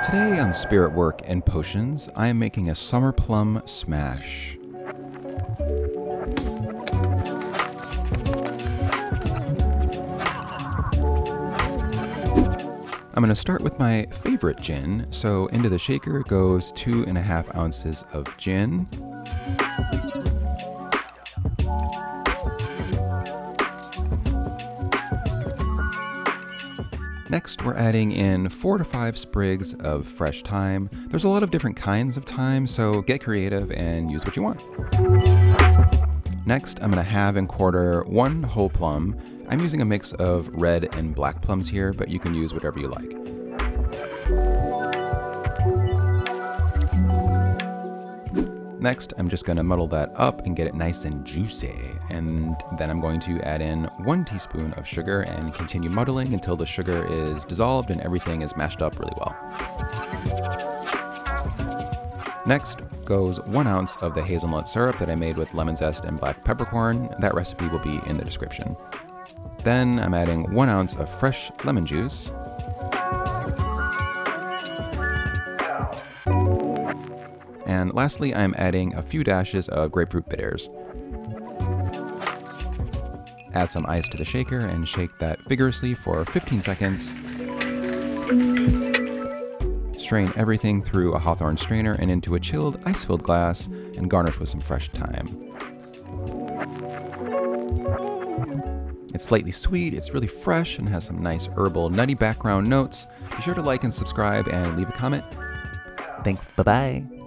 Today on Spirit Work and Potions, I am making a summer plum smash. I'm going to start with my favorite gin, so into the shaker goes 2.5 ounces of gin. Next, we're adding in 4 to 5 sprigs of fresh thyme. There's a lot of different kinds of thyme, so get creative and use what you want. Next, I'm going to halve and quarter 1 whole plum. I'm using a mix of red and black plums here, but you can use whatever you like. Next, I'm just going to muddle that up and get it nice and juicy. And then I'm going to add in 1 teaspoon of sugar and continue muddling until the sugar is dissolved and everything is mashed up really well. Next goes 1 ounce of the hazelnut syrup that I made with lemon zest and black peppercorn. That recipe will be in the description. Then I'm adding 1 ounce of fresh lemon juice. And lastly, I'm adding a few dashes of grapefruit bitters. Add some ice to the shaker and shake that vigorously for 15 seconds. Strain everything through a Hawthorne strainer and into a chilled, ice-filled glass and garnish with some fresh thyme. It's slightly sweet, it's really fresh, and has some nice herbal, nutty background notes. Be sure to like and subscribe and leave a comment. Thanks, bye-bye.